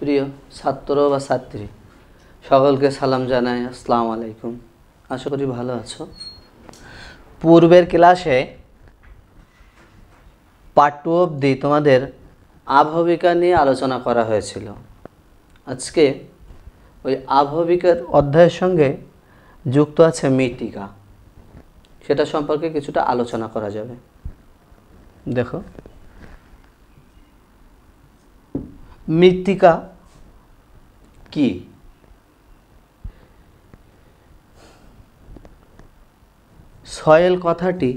প্রিয় ছাত্র বা ছাত্রী সকলকে সালাম জানাই। আসসালামু আলাইকুম। আশা করি ভালো আছো। পূর্বের ক্লাসে পার্ট 2 অবধি তোমাদের আবহবিজ্ঞান নিয়ে আলোচনা করা হয়েছিল। আজকে ওই আবহবিজ্ঞান অধ্যায়ের সঙ্গে যুক্ত আছে মৃত্তিকা, সেটা সম্পর্কে কিছুটা আলোচনা করা যাবে। দেখো, মৃত্তিকা কি? সয়েল কথাটি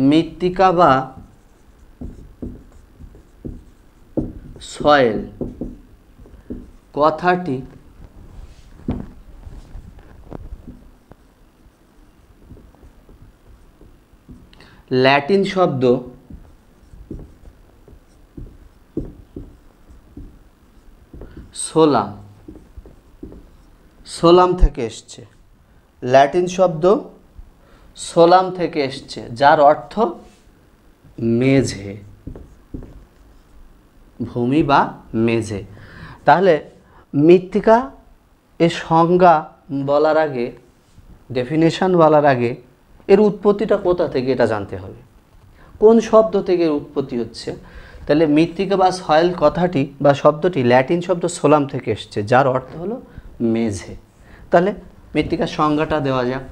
মৃত্তিকা বা সয়েল কথাটি ল্যাটিন শব্দ সোলাম থেকে এসছে। ল্যাটিন শব্দ সোলাম থেকে এসছে, যার অর্থ মেঝে, ভূমি বা মেঝে। তাহলে মৃত্তিকা এর সংজ্ঞা বলার আগে, ডেফিনেশন বলার আগে এর উৎপত্তিটা কোথা থেকে এটা জানতে হবে। কোন শব্দ থেকে এর উৎপত্তি হচ্ছে? তাহলে মৃত্তিকা বা সয়েল কথাটি বা শব্দটি ল্যাটিন শব্দ সোলাম থেকে এসছে, যার অর্থ হলো মেঝে। তাহলে মৃত্তিকার সংজ্ঞাটা দেওয়া যাক।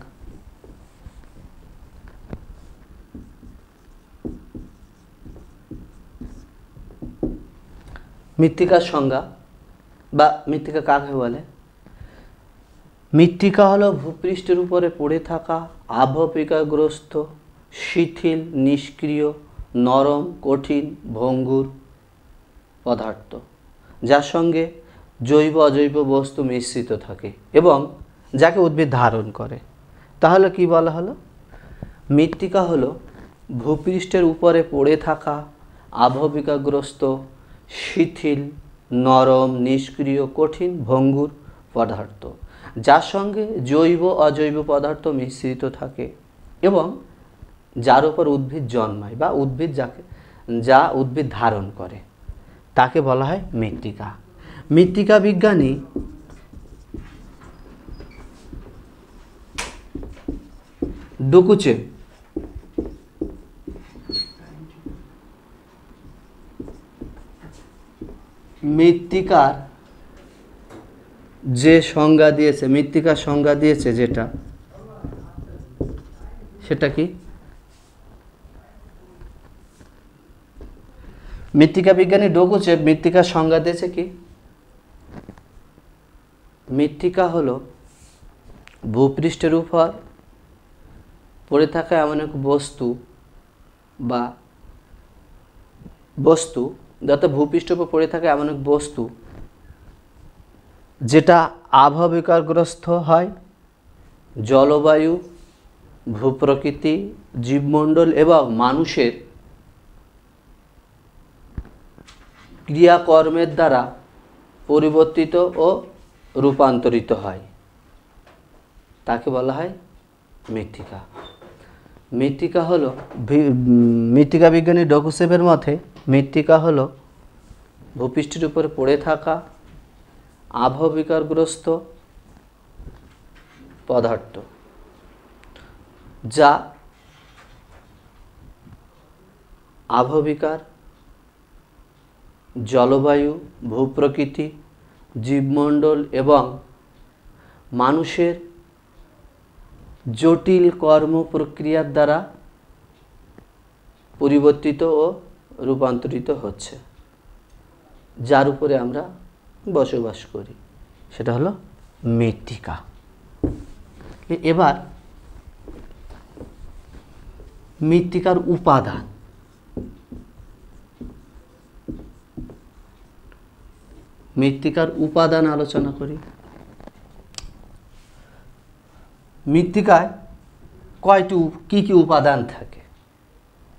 মৃত্তিকার সংজ্ঞা বা মৃত্তিকা কাকে বলে? মৃত্তিকা হলো ভূপৃষ্ঠের উপরে পড়ে থাকা আবহবিকারগ্রস্ত, শিথিল, নিষ্ক্রিয়, নরম, কঠিন, ভঙ্গুর পদার্থ, যার সঙ্গে জৈব অজৈব বস্তু মিশ্রিত থাকে এবং যাকে উদ্ভিদ ধারণ করে। তাহলে কি বলা হলো? মৃত্তিকা হলো ভূপৃষ্ঠের উপরে পড়ে থাকা আবহবিকারগ্রস্ত, শিথিল, নরম, নিষ্ক্রিয়, কঠিন, ভঙ্গুর পদার্থ, যার সঙ্গে জৈব অজৈব পদার্থ মিশ্রিত থাকে এবং যার উপর উদ্ভিদ জন্মায় বা যা উদ্ভিদ ধারণ করে, তাকে বলা হয় মৃত্তিকা। মৃত্তিকা বিজ্ঞানী ডুকুচে মৃত্তিকার যে সংজ্ঞা দিয়েছে, মৃত্তিকার সংজ্ঞা দিয়েছে যেটা, সেটা কি? মৃত্তিকা বিজ্ঞানী ডুকুচে মৃত্তিকার সংজ্ঞা দিয়েছে কি? মৃত্তিকা হলো ভূপৃষ্ঠের উপর পড়ে থাকা এমন এক বস্তু যাতে ভূপৃষ্ঠের উপর পড়ে থাকা এমন এক বস্তু যেটা আবহবিকারগ্রস্ত হয় জলবায়ু, ভূপ্রকৃতি, জীবমণ্ডল এবং মানুষের ক্রিয়াকর্মের দ্বারা পরিবর্তিত ও রূপান্তরিত হয়, তাকে বলা হয় মৃত্তিকা। মৃত্তিকা বিজ্ঞানী ডকুসেভের মতে মৃত্তিকা হলো ভূপৃষ্ঠের উপরে পড়ে থাকা আবহবিকারগ্রস্ত পদার্থ, যা আবহবিকার, জলবায়ু, ভূপ্রকৃতি, জীবমণ্ডল এবং মানুষের জটিল কর্ম প্রক্রিয়ার দ্বারা পরিবর্তিত ও রূপান্তরিত হচ্ছে, যার উপরে আমরা বসবাস করি, সেটা হলো মৃত্তিকা। এবার মৃত্তিকার উপাদান। মৃত্তিকার উপাদান আলোচনা করি। মৃত্তিকায় কি কি উপাদান থাকে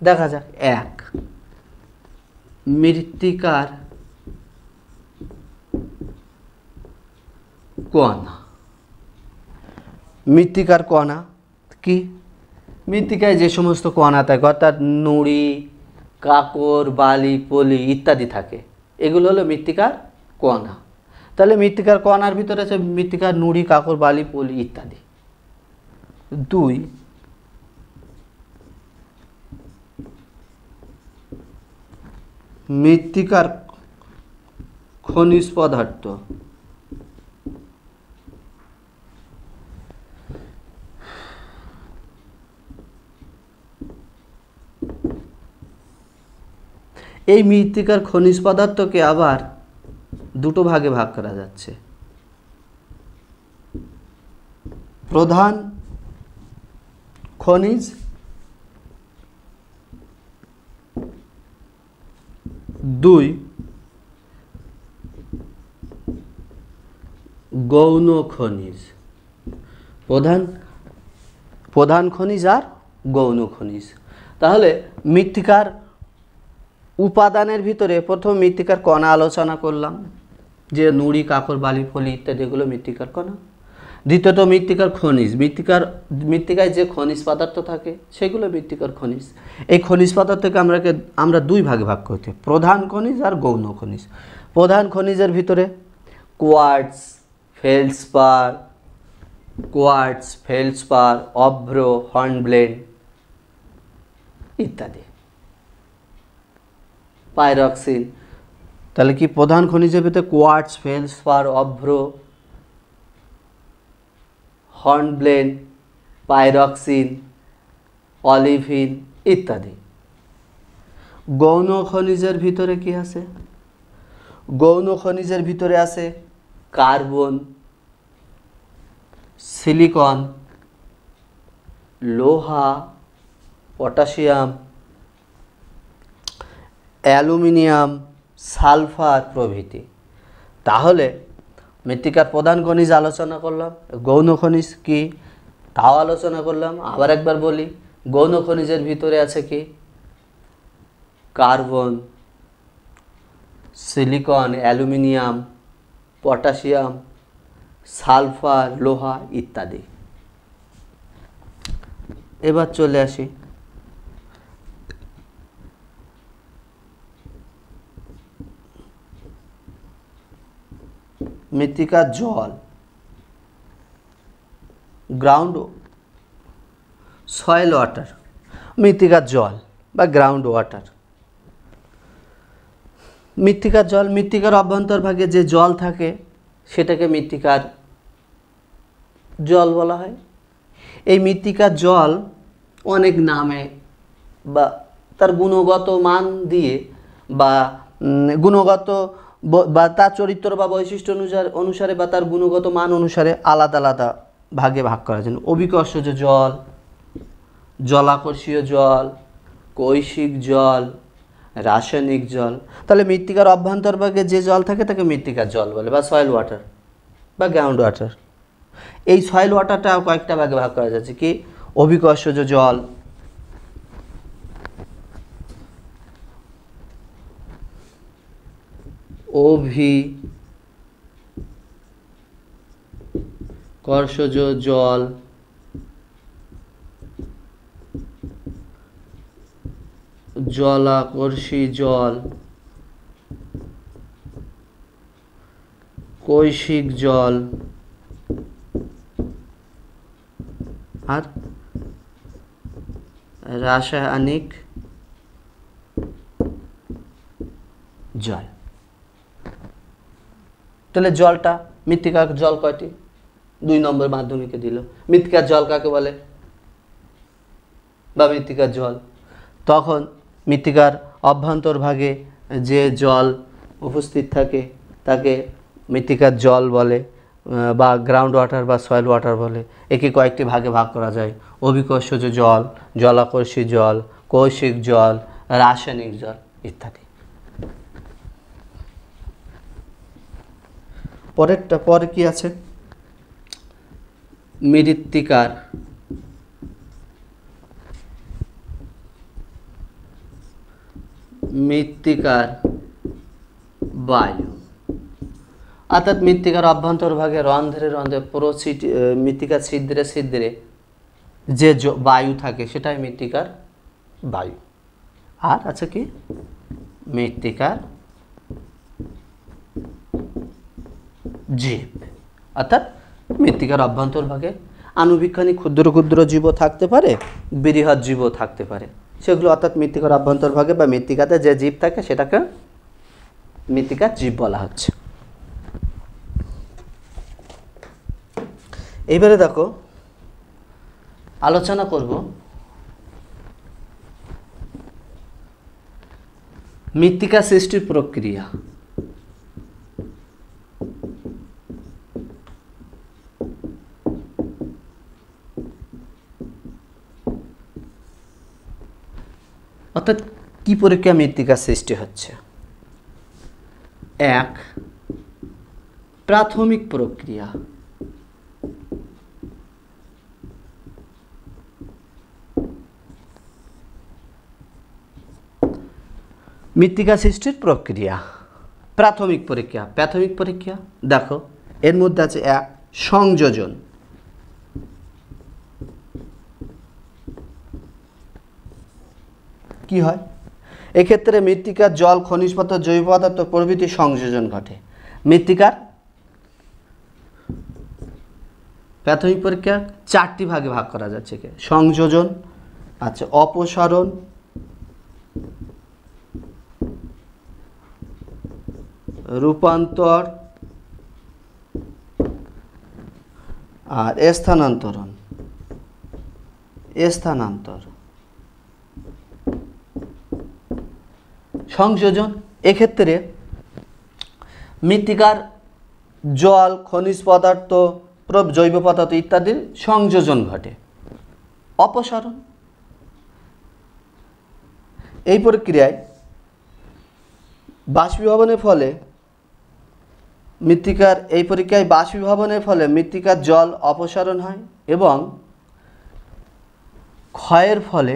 দেখা যাক। 1, মৃত্তিকার কণা। মৃত্তিকার কণা কি মৃত্তিকায় যে সমস্ত কণা থাকে অর্থাৎ নুড়ি, কাকর, বালি, পলি ইত্যাদি থাকে, এগুলো হলো মৃত্তিকার কণা। তাহলে মৃত্তিকার কণার ভিতরে আছে মৃত্তিকার নুড়ি, কাকর, বালি, পলি ইত্যাদি। 2 মৃত্তিকার খনিজ পদার্থ। এই মৃত্তিকার খনিজ পদার্থকে আবার দুটো ভাগে ভাগ করা যাচ্ছে, প্রধান খনিজ, 2 গৌণ খনিজ। প্রধান খনিজ আর গৌণ খনিজ। তাহলে মৃত্তিকার উপাদানের ভিতরে প্রথম মৃত্তিকার কণা আলোচনা করলাম, যে নুড়ি, কাকর, বালি, পলি ইত্যাদি এগুলো মৃত্তিকার কণা। দ্বিতীয়ত মৃত্তিকার খনিজ, মৃত্তিকায় যে খনিজ পদার্থ থাকে সেগুলো মৃত্তিকার খনিজ। এই খনিজ পদার্থকে আমরা 2 ভাগে ভাগ করতে, প্রধান খনিজ আর গৌণ খনিজ। প্রধান খনিজের ভিতরে কোয়ার্টজ, ফেলসপার, অভ্র, হর্নব্লেন ইত্যাদি, পাইরক্সিন। তাহলে কি প্রধান খনিজের ভিতরে কোয়ার্টজ, ফেলসপার, অভ্র, হর্নব্লেন, পাইরক্সিন, অলিভিন ইত্যাদি। গৌণ খনিজের ভিতরে কি আছে? গৌণ খনিজের ভিতরে আছে কার্বন, সিলিকন, লোহা, পটাশিয়াম, অ্যালুমিনিয়াম, সালফার প্রভৃতি। তাহলে মৃত্তিকার প্রধান খনিজ আলোচনা করলাম, গৌণ খনিজ কি তাও আলোচনা করলাম। আবার একবার বলি, গৌণ খনিজের ভিতরে আছে কি? Carbon, silicon, aluminium, potassium, sulphur, লোহা ইত্যাদি। এবার চলে আসি মৃত্তিকার জল, গ্রাউন্ড সয়েল ওয়াটার, মৃত্তিকার জল বা গ্রাউন্ড ওয়াটার। মৃত্তিকার অভ্যন্তরভাগে যে জল থাকে সেটাকে মৃত্তিকার জল বলা হয়। এই মৃত্তিকার জল অনেক নামে বা তার গুণগত মান দিয়ে বা তার চরিত্র বা বৈশিষ্ট্য অনুসারে বা তার গুণগত মান অনুসারে আলাদা আলাদা ভাগে ভাগ করা যায়। অভিকর্ষজ জল, জলাকর্ষীয় জল, কৈশিক জল, রাসায়নিক জল। তাহলে মৃত্তিকার অভ্যন্তরভাগে যে জল থাকে তাকে মৃত্তিকার জল বলে বা সয়েল ওয়াটার বা গ্রাউন্ড ওয়াটার। এই সয়েল ওয়াটারটা কয়েকটা ভাগে ভাগ করা যাচ্ছে, কি? অভিকর্ষজ জল, অভিকর্ষজ জল, জলাকর্ষী জল, কৈশিক জল আর রাসায়নিক জল। তাহলে জলটা, মৃত্তিকার জল কয়টি? 2 নম্বর মাধ্যমিকে দিল। মৃত্তিকার জল কাকে বলে বা মৃত্তিকার জল? তখন মৃত্তিকার অভ্যন্তরভাগে যে জল উপস্থিত থাকে তাকে মৃত্তিকার জল বলে বা গ্রাউন্ড ওয়াটার বা সয়েল ওয়াটার বলে। একে কয়েকটি ভাগে ভাগ করা যায়: অভিকর্ষজ জল, জলাকর্ষী জল, কৈশিক জল, রাসায়নিক জল ইত্যাদি। পরে কি আছে? মৃত্তিকার বায়ু, অর্থাৎ মৃত্তিকার অভ্যন্তরভাগে রন্ধ্রে রন্ধ্রে মৃত্তিকার ছিদ্রে ছিদ্রে যে বায়ু থাকে সেটাই মৃত্তিকার বায়ু। আর আছে কি মৃত্তিকার জীব, অর্থাৎ মৃত্তিকার অভ্যন্তরভাগে আণুবীক্ষণিক ক্ষুদ্র ক্ষুদ্র জীবও থাকতে পারে, বৃহৎ জীবও থাকতে পারে, সেগুলো অর্থাৎ মৃত্তিকার অভ্যন্তরভাগে বা মৃত্তিকাতে যে জীব থাকে সেটাকে মৃত্তিকার জীব বলা হচ্ছে। এইবারে দেখো আলোচনা করব মৃত্তিকা সৃষ্টির প্রক্রিয়া। অর্থাৎ কি প্রক্রিয়া মৃত্তিকা সৃষ্টি হচ্ছে। এক, প্রাথমিক প্রক্রিয়া। মৃত্তিকা সৃষ্টির প্রক্রিয়া, প্রাথমিক প্রক্রিয়া। প্রাথমিক প্রক্রিয়া দেখো এর মধ্যে আছে এক, সংযোজন। কি হয় এক্ষেত্রে? মৃত্তিকার জল, খনিজ পদার্থ, জৈব পদার্থ প্রভৃতি সংযোজন ঘটে। মৃত্তিকার প্রাথমিক প্রক্রিয়া চারটি ভাগে ভাগ করা যাচ্ছে। সংযোজন, আচ্ছা অপসারণ, রূপান্তর আর স্থানান্তরণ। সংযোজন এক্ষেত্রে মৃত্তিকার জল, খনিজ পদার্থ, জৈব পদার্থ ইত্যাদির সংযোজন ঘটে। অপসারণ এই প্রক্রিয়ায় বাষ্পীভবনের ফলে মৃত্তিকার জল অপসারণ হয় এবং ক্ষয়ের ফলে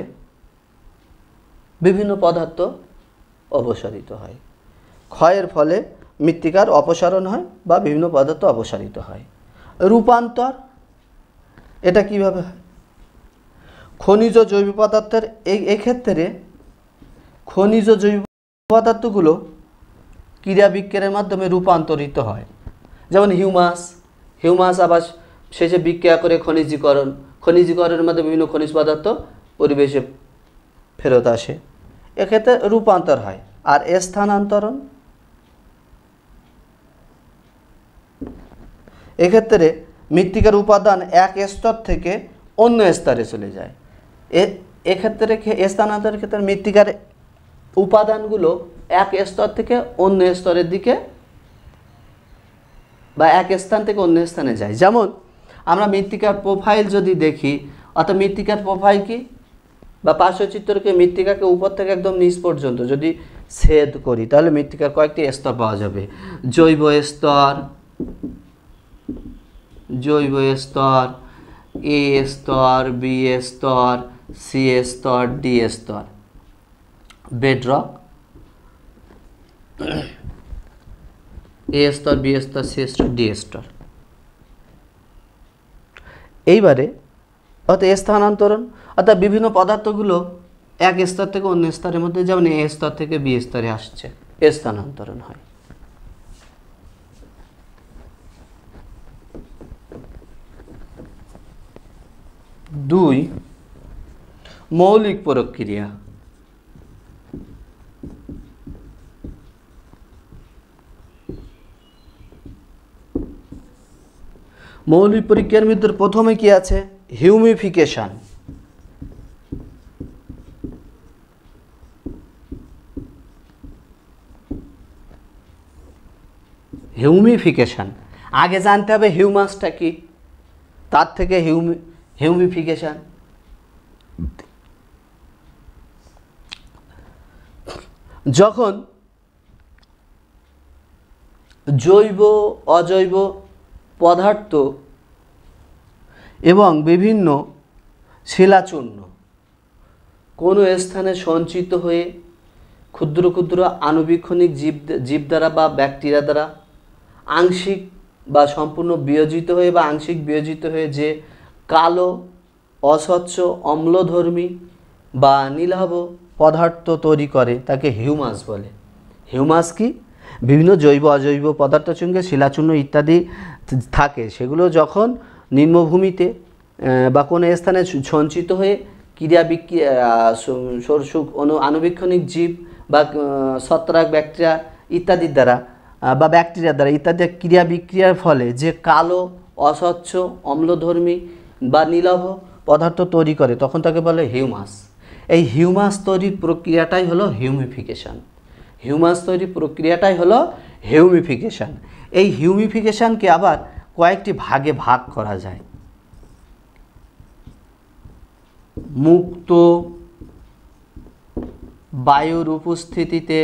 বিভিন্ন পদার্থ অপসারিত হয়। ক্ষয়ের ফলে মৃত্তিকার অপসারণ হয় বা বিভিন্ন পদার্থ অপসারিত হয়। রূপান্তর এটা কিভাবে হয়? খনিজ জৈব পদার্থের এক্ষেত্রে খনিজ জৈব পদার্থগুলো ক্রিয়া বিক্রিয়ার মাধ্যমে রূপান্তরিত হয়। যেমন হিউমাস আবার শেষে বিক্রিয়া করে খনিজীকরণের মাধ্যমে বিভিন্ন খনিজ পদার্থ পরিবেশে ফেরত আসে, এক্ষেত্রে রূপান্তর হয়। আর স্থানান্তরণ এক্ষেত্রে মৃত্তিকার উপাদান এক স্তর থেকে অন্য স্তরে চলে যায়। এক্ষেত্রে স্থানান্তরের ক্ষেত্রে মৃত্তিকার উপাদানগুলো এক স্তর থেকে অন্য স্তরের দিকে বা এক স্থান থেকে অন্য স্থানে যায়। যেমন আমরা মৃত্তিকার প্রোফাইল যদি দেখি, অর্থাৎ মৃত্তিকার প্রোফাইল কি বা পার্শ্বচিত্রকে মৃত্তিকাকে উপর থেকে একদম নিচ পর্যন্ত যদি ছেদ করি তাহলে মৃত্তিকার কয়েকটি স্তর পাওয়া যাবে। জৈব স্তর, এ স্তর, বি স্তর, সি স্তর, ডি স্তর। বেডরক এ স্তর, বি স্তর, সি স্তর, ডি স্তর। এইবারে অর্থাৎ স্থানান্তরণ অর্থাৎ বিভিন্ন পদার্থগুলো এক স্তর থেকে অন্য স্তরের মধ্যে, যেমন এ স্তর থেকে বি স্তরে আসছে, স্থানান্তরণ হয়। দুই, মৌলিক প্রক্রিয়া। মৌলিক প্রক্রিয়ার মধ্যে প্রথমে কি আছে? হিউমিফিকেশন। আগে জানতে হবে হিউমাসটা কি, তার থেকে হিউমিফিকেশন। যখন জৈব অজৈব পদার্থ এবং বিভিন্ন শিলাচূর্ণ কোনো স্থানে সঞ্চিত হয়ে ক্ষুদ্র ক্ষুদ্র আণুবীক্ষণিক জীব দ্বারা বা ব্যাকটেরিয়া দ্বারা আংশিক বা সম্পূর্ণ বিয়োজিত হয়ে বা আংশিক বিয়োজিত হয়ে যে কালো অস্বচ্ছ অম্লধর্মী বা নীলাভ পদার্থ তৈরি করে তাকে হিউমাস বলে। হিউমাস কি? বিভিন্ন জৈব অজৈব পদার্থের সঙ্গে শিলাচূর্ণ ইত্যাদি থাকে, সেগুলো যখন নিম্নভূমিতে বা কোনো স্থানে সঞ্চিত হয়ে ক্রিয়া বিক্রিয়া আণুবীক্ষণিক জীব বা ছত্রাক ব্যাকটেরিয়া ইত্যাদির দ্বারা বা ব্যাকটেরিয়ার দ্বারা ইত্যাদি ক্রিয়া বিক্রিয়ার ফলে যে কালো অস্বচ্ছ অম্লধর্মী বা নীলাভ পদার্থ তৈরি করে তখন তাকে বলে হিউমাস। এই হিউমাস তৈরির প্রক্রিয়াটাই হলো হিউমিফিকেশান। হিউমাস তৈরির প্রক্রিয়াটাই হলো হিউমিফিকেশান। এই হিউমিফিকেশানকে আবার কয়েকটি ভাগে ভাগ করা যায়। মুক্ত বায়ুর উপস্থিতিতে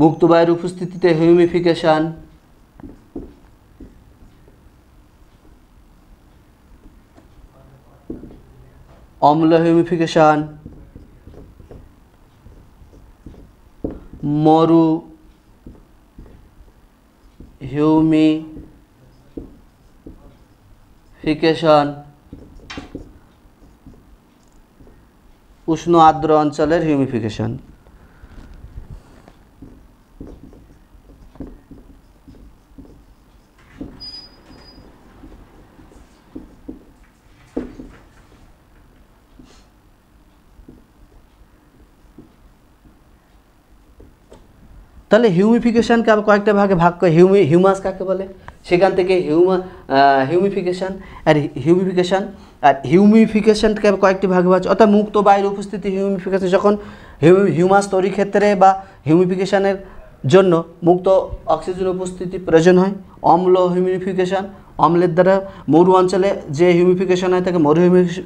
মুক্ত বায়ুর উপস্থিতিতে হিউমিফিকেশান, অম্ল হিউমিফিকেশান, মরু হিউমিফিকেশান, উষ্ণ আর্দ্র অঞ্চলের হিউমিফিকেশান। তাহলে হিউমিফিকেশানকে আবার কয়েকটা ভাগে ভাগ করে হিউমাস কাকে বলে, সেখান থেকে হিউমিফিকেশান আর হিউমিফিকেশানকে আবার কয়েকটি ভাগে ভাগ, অর্থাৎ মুক্ত বায়ুর উপস্থিতি হিউমিফিকেশান, যখন হিউমাস তৈরির ক্ষেত্রে বা হিউমিফিকেশানের জন্য মুক্ত অক্সিজেন উপস্থিতি প্রয়োজন হয়। অম্ল হিউমিফিকেশান, অম্লের দ্বারা মরু অঞ্চলে যে হিউমিফিকেশান হয় তাকে মরু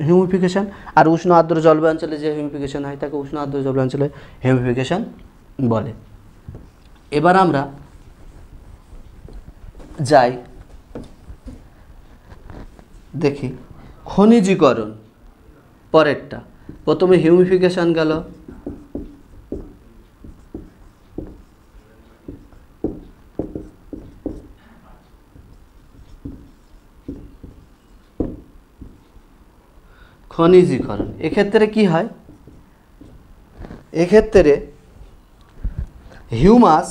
হিউমিফিকেশান, আর উষ্ণ আর্দ্র জলবায়ু অঞ্চলে যে হিউমিফিকেশান হয় তাকে উষ্ণ আর্দ্র জলবায়ু অঞ্চলে হিউমিফিকেশান বলে। এবার আমরা যাই দেখি খনিজীকরণ। পরেরটা, প্রথমে হিউমিফিকেশান গেল, খনিজীকরণ। এক্ষেত্রে কি হয়? এক্ষেত্রে হিউমাস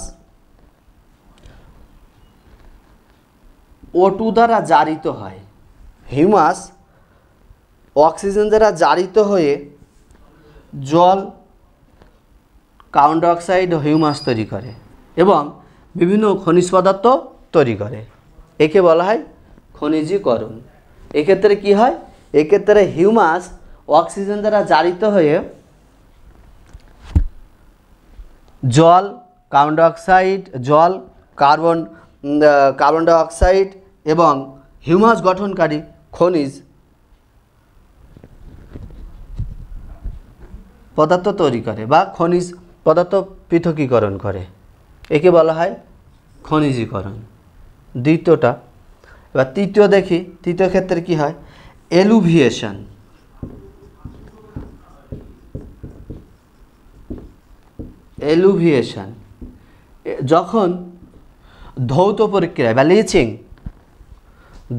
O2 দ্বারা জারিত হয়। হিউমাস অক্সিজেন দ্বারা জারিত হয়ে জল, কার্বন ডাইঅক্সাইড ও হিউমাস তৈরি করে এবং বিভিন্ন খনিজ পদার্থ তৈরি করে। একে বলা হয় খনিজীকরণ। এক্ষেত্রে কি হয়? এক্ষেত্রে হিউমাস অক্সিজেন দ্বারা জারিত হয়ে জল, কার্বন ডাইঅক্সাইড এবং হিউমাস গঠনকারী খনিজ পদার্থ তৈরি করে বা খনিজ পদার্থ পৃথকীকরণ করে। একে বলা হয় খনিজীকরণ। দ্বিতীয়টা। এবার তৃতীয় দেখি, তৃতীয় ক্ষেত্রে কি হয়? এলুভিয়েশন। এলুভিয়েশন যখন ধৌত প্রক্রিয়ায় বা লিচিং,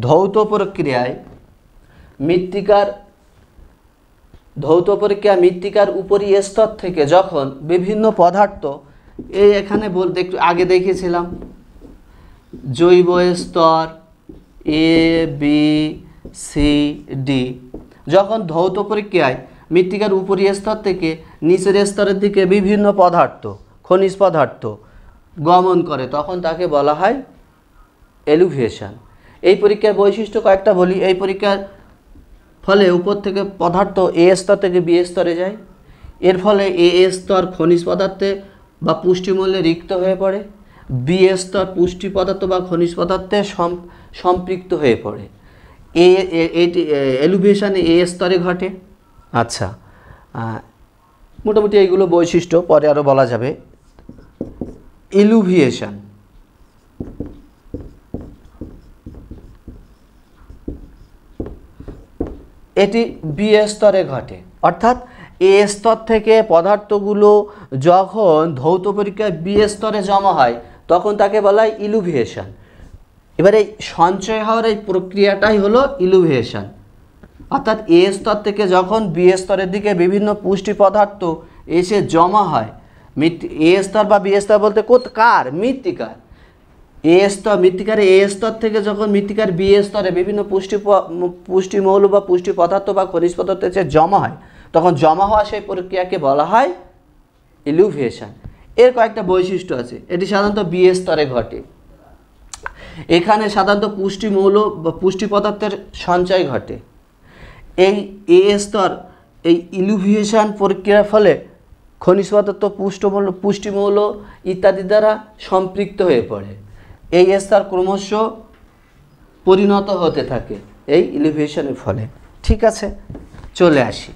ধৌত প্রক্রিয়ায় মৃত্তিকার উপরি স্তর থেকে যখন বিভিন্ন পদার্থ, এখানে বলতে একটু আগে দেখিয়েছিলাম জৈব স্তর A B C D, যখন ধৌত প্রক্রিয়ায় মৃত্তিকার উপরি স্তর থেকে নিচের স্তরের দিকে বিভিন্ন পদার্থ, খনিজ পদার্থ গমন করে তখন তাকে বলা হয় এলুভিয়েশন। এই পরীক্ষার বৈশিষ্ট্য কয়েকটা বলি। এই পরীক্ষার ফলে উপর থেকে পদার্থ A স্তর থেকে B স্তরে যায়। এর ফলে A স্তর খনিজ পদার্থে বা পুষ্টিমূল্যে রিক্ত হয়ে পড়ে, B স্তর পুষ্টি পদার্থ বা খনিজ পদার্থে সম্পৃক্ত হয়ে পড়ে। এলিভেশন এ স্তরে ঘটে। আচ্ছা, মোটামুটি এইগুলো বৈশিষ্ট্য, পরে আরও বলা যাবে। ইলুভিয়েশন, এটি বি স্তরে ঘটে, অর্থাৎ এ স্তর থেকে পদার্থগুলো যখন ধৌত পরীক্ষায় বি স্তরে জমা হয় তখন তাকে বলা হয় ইলুভিয়েশন। এবারে সঞ্চয় হওয়ার এই প্রক্রিয়াটাই হলো ইলুভিয়েশন, অর্থাৎ এ স্তর থেকে যখন বি স্তরের দিকে বিভিন্ন পুষ্টি পদার্থ এসে জমা হয়, এ স্তর বা বি স্তর বলতে কার? মৃত্তিকার। মৃত্তিকার এ স্তর থেকে যখন মৃত্তিকার বি স্তরে বিভিন্ন পুষ্টি মৌল বা পুষ্টি পদার্থ বা খনিজ পদার্থ এসে জমা হয়, তখন জমা হওয়া সেই প্রক্রিয়াকে বলা হয় ইলুভিয়েশন। এর কয়েকটা বৈশিষ্ট্য আছে। এটি সাধারণত বি স্তরে ঘটে। এখানে সাধারণত পুষ্টি মৌল বা পুষ্টি পদার্থের সঞ্চয় ঘটে। এই এ স্তর এই ইলুভিয়েশন প্রক্রিয়ার ফলে খনিজ পদার্থ, পুষ্টি মৌল ইত্যাদি দ্বারা সম্পৃক্ত হয়ে পড়ে। এই স্তর ক্রমশ পরিণত হতে থাকে এই ইলুভিয়েশনের ফলে। ঠিক আছে, চলে আসি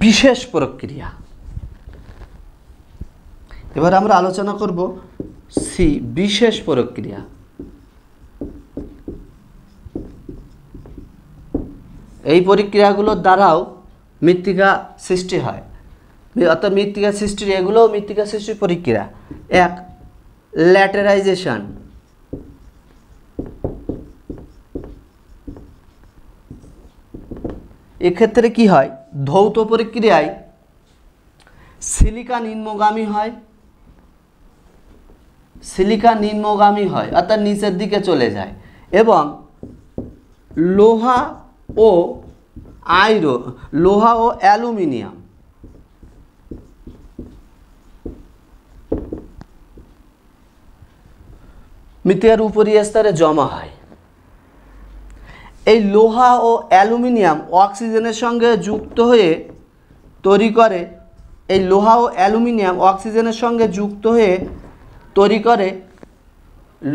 বিশেষ প্রক্রিয়া। এবার আমরা আলোচনা করব সি, বিশেষ প্রক্রিয়া। এই প্রক্রিয়াগুলোর দ্বারাও মৃত্তিকা সৃষ্টি হয়, অর্থাৎ মৃত্তিকা সৃষ্টির এগুলোও মৃত্তিকা সৃষ্টির প্রক্রিয়া। এক, ল্যাটেরাইজেশন। এক্ষেত্রে কি হয়? ধৌত প্রক্রিয়ায় সিলিকা নিম্নগামী হয়, অর্থাৎ নিচের দিকে চলে যায়, এবং লোহা ও অ্যালুমিনিয়াম মৃত্তিকার উপরি স্তরে জমা হয়। এই লোহা ও অ্যালুমিনিয়াম অক্সিজেনের সঙ্গে যুক্ত হয়ে তৈরি করে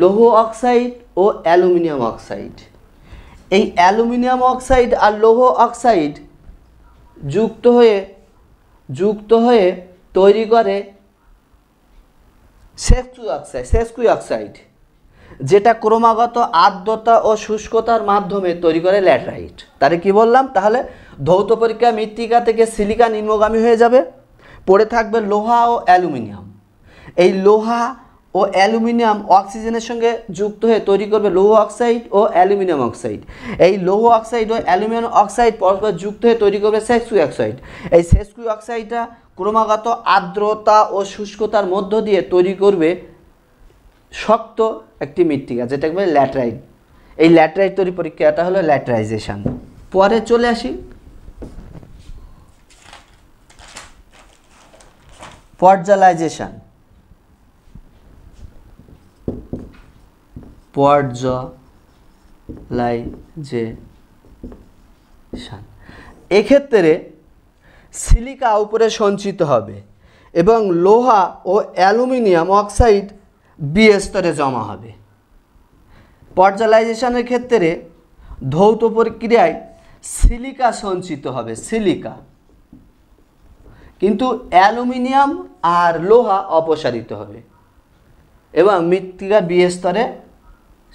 লৌহ অক্সাইড ও অ্যালুমিনিয়াম অক্সাইড। এই অ্যালুমিনিয়াম অক্সাইড আর লৌহ অক্সাইড যুক্ত হয়ে তৈরি করে সেস্কুই অক্সাইড, যেটা ক্রমাগত আর্দ্রতা ও শুষ্কতার মাধ্যমে তৈরি করে ল্যাটেরাইট। তাহলে কি বললাম? তাহলে ধৌত পরীক্ষা মৃত্তিকা থেকে সিলিকা নিম্নগামী হয়ে যাবে, পড়ে থাকবে লোহা ও অ্যালুমিনিয়াম। এই লোহা ও অ্যালুমিনিয়াম অক্সিজেনের সঙ্গে যুক্ত হয়ে তৈরি করবে লৌহ অক্সাইড ও অ্যালুমিনিয়াম অক্সাইড। এই লৌহ অক্সাইড ও অ্যালুমিনিয়াম অক্সাইড পরস্পর যুক্ত হয়ে তৈরি করবে সেস্কুই অক্সাইড। এই সেস্কুই অক্সাইডটা ক্রমাগত আর্দ্রতা ও শুষ্কতার মধ্য দিয়ে তৈরি করবে শক্ত একটি মৃত্তিকা, যেটাকে বলে ল্যাটেরাইট। এই ল্যাটেরাইট তৈরি প্রক্রিয়াটা হলো ল্যাটেরাইজেশন। পরে চলে আসি পর্যালাইজেশন। এক্ষেত্রে সিলিকা উপরে সঞ্চিত হবে এবং লোহা ও অ্যালুমিনিয়াম অক্সাইড বি স্তরে জমা হবে। পর্যালাইজেশনের ক্ষেত্রে ধৌত প্রক্রিয়ায় সিলিকা সঞ্চিত হবে, কিন্তু অ্যালুমিনিয়াম আর লোহা অপসারিত হবে এবং মৃত্তিকা বি স্তরে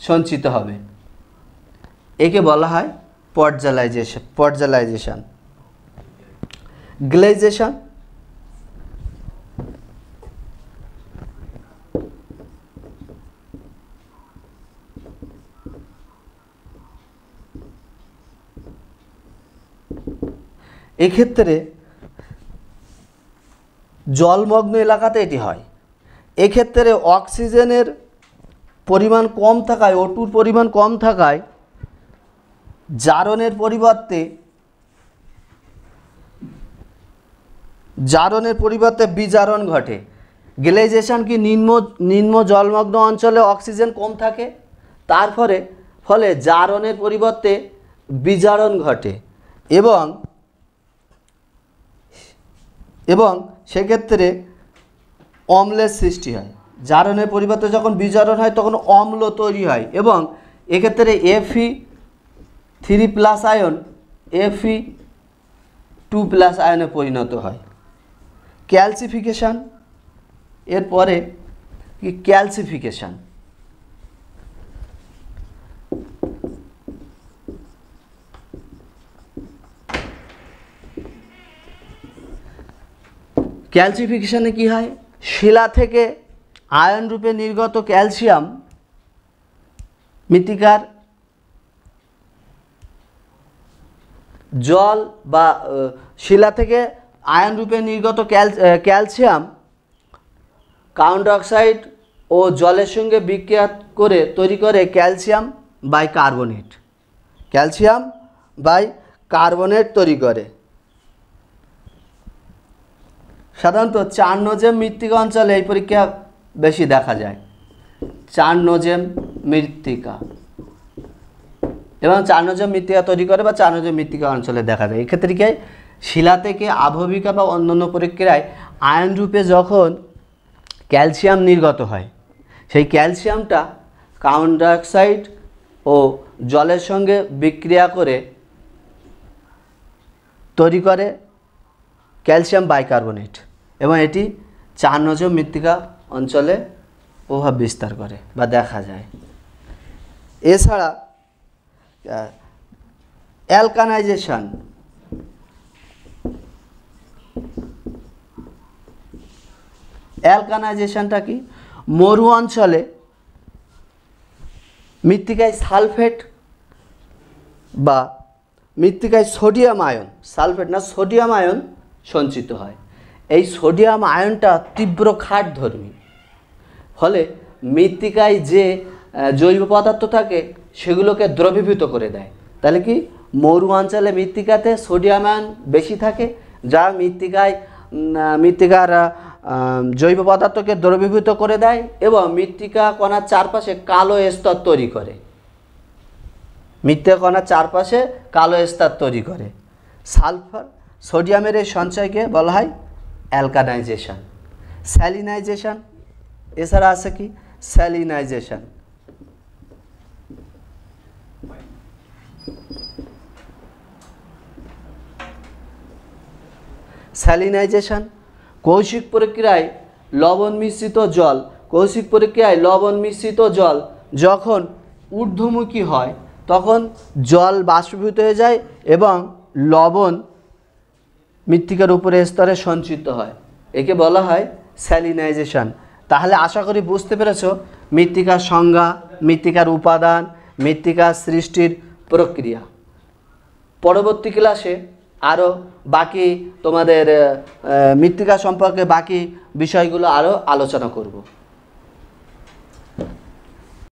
সঞ্চিত হবে। একে বলা হয় পর্যালাইজেশন। গ্লেজেশন। এক্ষেত্রে জলমগ্ন এলাকাতে এটি হয়। এক্ষেত্রে অক্সিজেনের পরিমাণ কম থাকায়, O2 পরিমাণ কম থাকায় জারণের পরিবর্তে বিজারণ ঘটে। গ্লেজেশন কি? নিম্ন জলমগ্ন অঞ্চলে অক্সিজেন কম থাকে, তার ফলে জারণের পরিবর্তে বিজারণ ঘটে এবং সেক্ষেত্রে অম্লের সৃষ্টি হয়। জারণের পরিবর্তে যখন বিজারণ হয় তখন অম্ল তৈরি হয় এবং এক্ষেত্রে Fe3+ আয়ন Fe2+ আয়নে পরিণত হয়। ক্যালসিফিকেশান, এরপরে কি ক্যালসিফিকেশান। ক্যালসিফিকেশানে কি হয়, শিলা থেকে আয়ন রূপে নির্গত ক্যালসিয়াম মৃত্তিকার জল বা শিলা থেকে আয়ন রূপে নির্গত ক্যালসিয়াম কার্বন ডাইঅক্সাইড ও জলের সঙ্গে বিক্রিয়া করে তৈরি করে ক্যালসিয়াম বাইকার্বনেট। ক্যালসিয়াম বাইকার্বনেট তৈরি করে। সাধারণত 4 নোজেম মৃত্তিকা অঞ্চলে এই পরীক্ষা বেশি দেখা যায়। 4 নোজেম মৃত্তিকা এবং 4 নোজেম মৃত্তিকা তৈরি করে বা 4 নোজেম মৃত্তিকা অঞ্চলে দেখা যায়। এক্ষেত্রে কি শিলা থেকে আবহবিকা বা অন্যান্য প্রক্রিয়ায় আয়ন রূপে যখন ক্যালসিয়াম নির্গত হয়, সেই ক্যালসিয়ামটা কার্বন ডাইঅক্সাইড ও জলের সঙ্গে বিক্রিয়া করে তৈরি করে ক্যালসিয়াম বাইকার্বনেট এবং এটি 4 নোজেম মৃত্তিকা অঞ্চলে প্রভাব বিস্তার করে বা দেখা যায়। এছাড়া অ্যালকানাইজেশন, অ্যালকানাইজেশনটা কি, মরু অঞ্চলে মৃত্তিকায় সালফেট বা মৃত্তিকায় সোডিয়াম আয়ন, সালফেট না সোডিয়াম আয়ন সঞ্চিত হয়। এই সোডিয়াম আয়নটা তীব্র ক্ষারধর্মী, ফলে মৃত্তিকায় যে জৈব পদার্থ থাকে সেগুলোকে দ্রবীভূত করে দেয়। তাহলে কি মরু অঞ্চলে মৃত্তিকাতে সোডিয়াম আয়ন বেশি থাকে, যা মৃত্তিকার জৈব পদার্থকে দ্রবীভূত করে দেয় এবং মৃত্তিকা কণার চারপাশে কালো স্তর তৈরি করে। মৃত্তিকা কণার চারপাশে কালো স্তর তৈরি করে। সালফার সোডিয়ামের এই সঞ্চয়কে বলা হয় অ্যালকানাইজেশন। স্যালিনাইজেশন, এছাড়া আছে কি স্যালিনাইজেশন। স্যালিনাইজেশন কৌশিক প্রক্রিয়ায় লবণ মিশ্রিত জল যখন ঊর্ধ্বমুখী হয় তখন জল বাষ্পীভূত হয়ে যায় এবং লবণ মৃত্তিকার উপরে স্তরে সঞ্চিত হয়। একে বলা হয় স্যালিনাইজেশন। তাহলে আশা করি বুঝতে পেরেছ মৃত্তিকার সংজ্ঞা, মৃত্তিকার উপাদান, মৃত্তিকার সৃষ্টির প্রক্রিয়া। পরবর্তী ক্লাসে আরও বাকি তোমাদের মৃত্তিকা সম্পর্কে বাকি বিষয়গুলো আরও আলোচনা করব।